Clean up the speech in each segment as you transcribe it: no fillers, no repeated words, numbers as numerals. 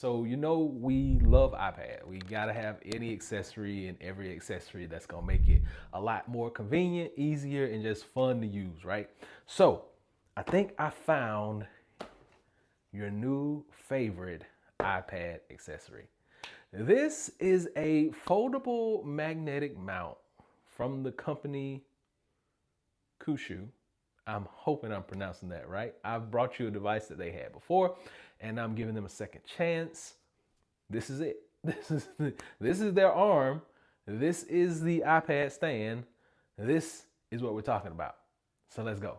So you know we love iPad. We gotta have any accessory and every accessory that's gonna make it a lot more convenient, easier, and just fun to use, right? So I think I found your new favorite iPad accessory. This is a foldable magnetic mount from the company Kuxiu. I'm hoping I'm pronouncing that right. I've brought you a device that they had before, and I'm giving them a second chance. This is it. This is their arm. This is the iPad stand. This is what we're talking about. So let's go.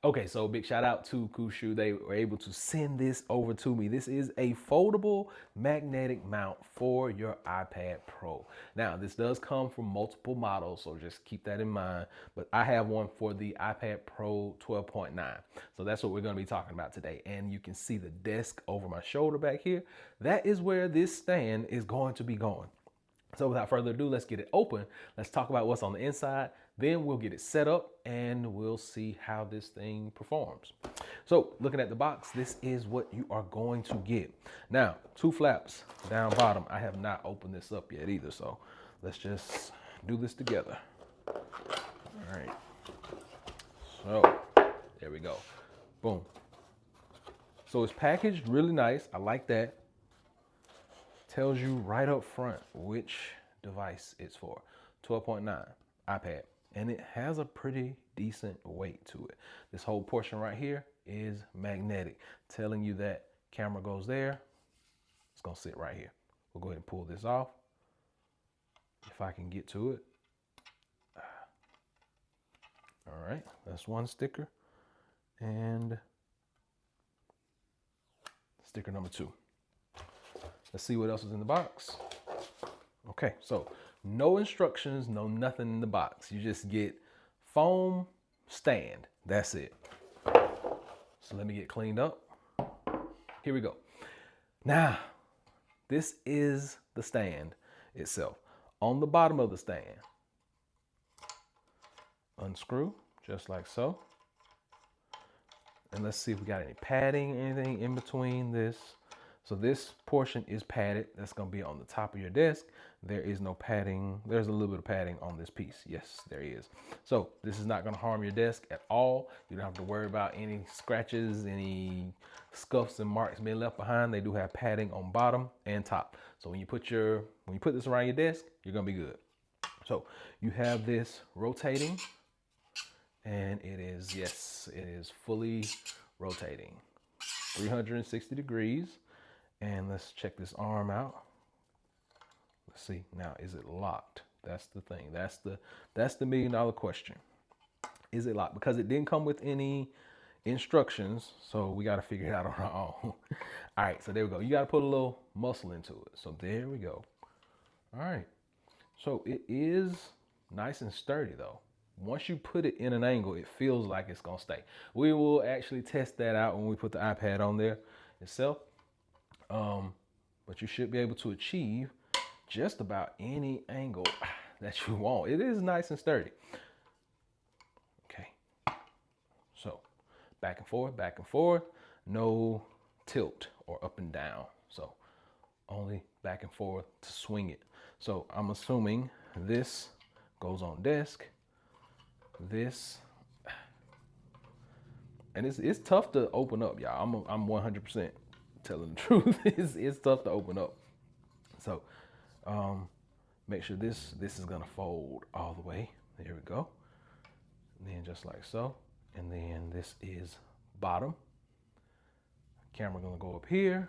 Okay, so big shout out to Kuxiu. They were able to send this over to me. This is a foldable magnetic mount for your iPad Pro. Now, this does come from multiple models, so just keep that in mind. But I have one for the iPad Pro 12.9. So that's what we're gonna be talking about today. And you can see the desk over my shoulder back here. That is where this stand is going to be going. So without further ado, let's get it open. Let's talk about what's on the inside. Then we'll get it set up and we'll see how this thing performs. So looking at the box, this is what you are going to get. Now, two flaps down bottom. I have not opened this up yet either. So let's just do this together. All right. So there we go. Boom. So it's packaged really nice. I like that. Tells you right up front which device it's for. 12.9 iPad, and it has a pretty decent weight to it. This whole portion right here is magnetic, telling you that camera goes there, it's gonna sit right here. We'll go ahead and pull this off if I can get to it. All right, that's one sticker, and sticker number 2. Let's see what else is in the box. Okay, so no instructions, no nothing in the box. You just get foam stand. That's it. So let me get cleaned up. Here we go. Now, this is the stand itself. On the bottom of the stand, unscrew just like so. And let's see if we got any padding, anything in between this. So this portion is padded. That's going to be on the top of your desk. There is no padding. There's a little bit of padding on this piece. Yes, there is. So this is not going to harm your desk at all. You don't have to worry about any scratches, any scuffs and marks being left behind. They do have padding on bottom and top. So when you put this around your desk, you're going to be good. So you have this rotating, and it is, yes, it is fully rotating 360 degrees. And let's check this arm out. Let's see, now is it locked? That's the thing, that's the $1 million question. Is it locked? Because it didn't come with any instructions, so we gotta figure it out on our own. All right, so there we go. You gotta put a little muscle into it. So there we go. All right, so it is nice and sturdy though. Once you put it in an angle, it feels like it's gonna stay. We will actually test that out when we put the iPad on there itself. But you should be able to achieve just about any angle that you want. It is nice and sturdy. Okay, so back and forth, no tilt or up and down. So only back and forth to swing it. So I'm assuming this goes on desk, this, and it's tough to open up, y'all. I'm 100% telling the truth. It's tough to open up. So make sure this is gonna fold all the way. There we go. And then just like so. And then this is bottom. Camera gonna go up here.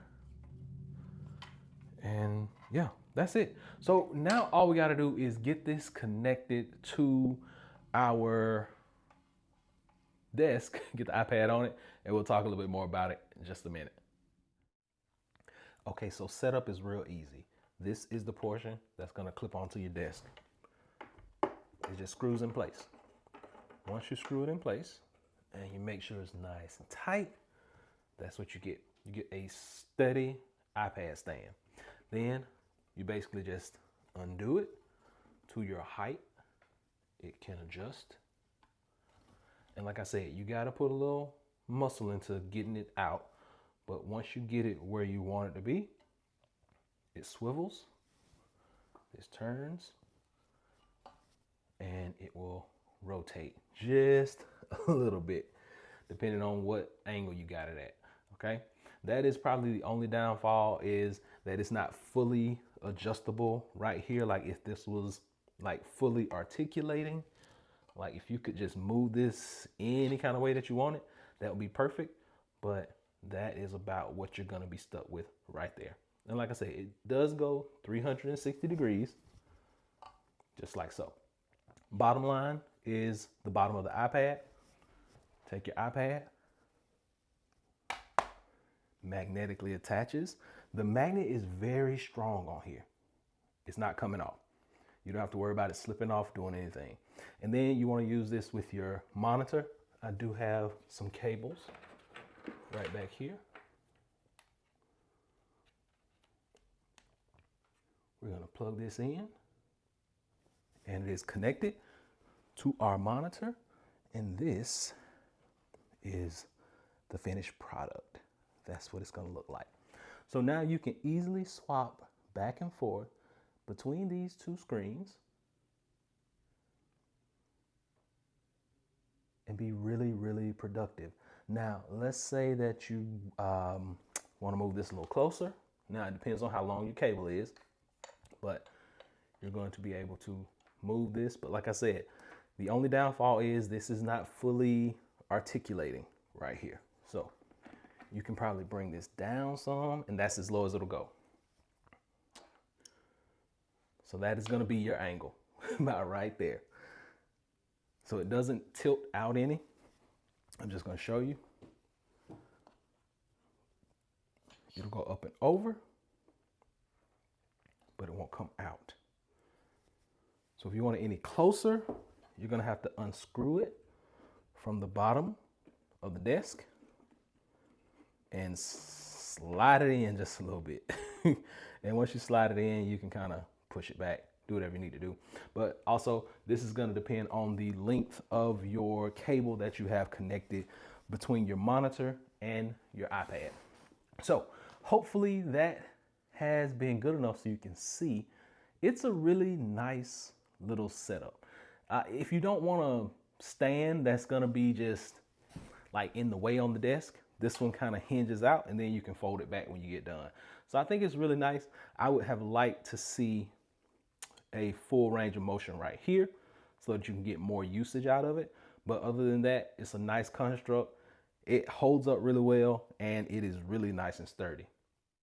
And yeah, that's it. So now all we gotta do is get this connected to our desk, get the iPad on it, and we'll talk a little bit more about it in just a minute. Okay, so setup is real easy. This is the portion that's gonna clip onto your desk. It just screws in place. Once you screw it in place and you make sure it's nice and tight, that's what you get. You get a steady iPad stand. Then you basically just undo it to your height. It can adjust And like I said, you got to put a little muscle into getting it out. But once you get it where you want it to be, it swivels, this turns, and it will rotate just a little bit, depending on what angle you got it at, okay? That is probably the only downfall, is that it's not fully adjustable right here. Like if this was like fully articulating, like if you could just move this any kind of way that you want it, that would be perfect. But that is about what you're gonna be stuck with right there. And like I say, it does go 360 degrees, just like so. Bottom line is the bottom of the iPad. Take your iPad, magnetically attaches. The magnet is very strong on here. It's not coming off. You don't have to worry about it slipping off, doing anything. And then you want to use this with your monitor. I do have some cables right back here. We're going to plug this in, and it is connected to our monitor. And this is the finished product. That's what it's going to look like. So now you can easily swap back and forth between these two screens and be really, really productive. Now, let's say that you want to move this a little closer. Now, it depends on how long your cable is, but you're going to be able to move this. But like I said, the only downfall is this is not fully articulating right here. So you can probably bring this down some, and that's as low as it'll go. So that is going to be your angle, about right there. So it doesn't tilt out any. I'm just going to show you. It'll go up and over, but it won't come out. So if you want it any closer, you're going to have to unscrew it from the bottom of the desk and slide it in just a little bit. And once you slide it in, you can kind of push it back, do whatever you need to do. But also, this is going to depend on the length of your cable that you have connected between your monitor and your iPad. So hopefully that has been good enough so you can see it's a really nice little setup. If you don't want a stand that's going to be just like in the way on the desk, this one kind of hinges out, and then you can fold it back when you get done. So I think it's really nice. I would have liked to see a full range of motion right here so that you can get more usage out of it. But other than that, it's a nice construct. It holds up really well, and it is really nice and sturdy.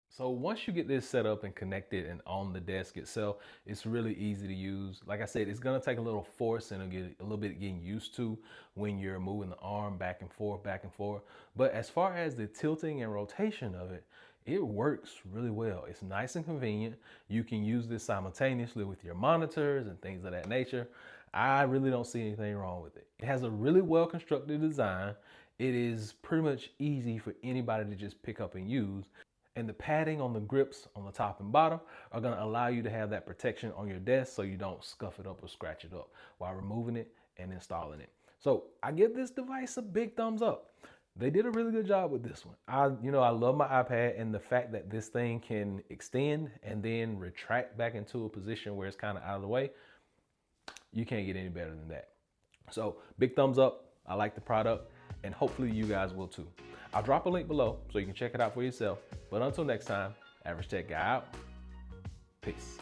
So once you get this set up and connected and on the desk itself, it's really easy to use. Like I said, it's gonna take a little force and a little bit getting used to when you're moving the arm back and forth, back and forth. But as far as the tilting and rotation of it, it works really well. It's nice and convenient. You can use this simultaneously with your monitors and things of that nature. I really don't see anything wrong with it. It has a really well constructed design. It is pretty much easy for anybody to just pick up and use. And the padding on the grips on the top and bottom are going to allow you to have that protection on your desk so you don't scuff it up or scratch it up while removing it and installing it. So I give this device a big thumbs up. They did a really good job with this one. I love my iPad, and the fact that this thing can extend and then retract back into a position where it's kind of out of the way, you can't get any better than that. So big thumbs up. I like the product, and hopefully you guys will too. I'll drop a link below so you can check it out for yourself. But until next time, Average Tech Guy out. Peace.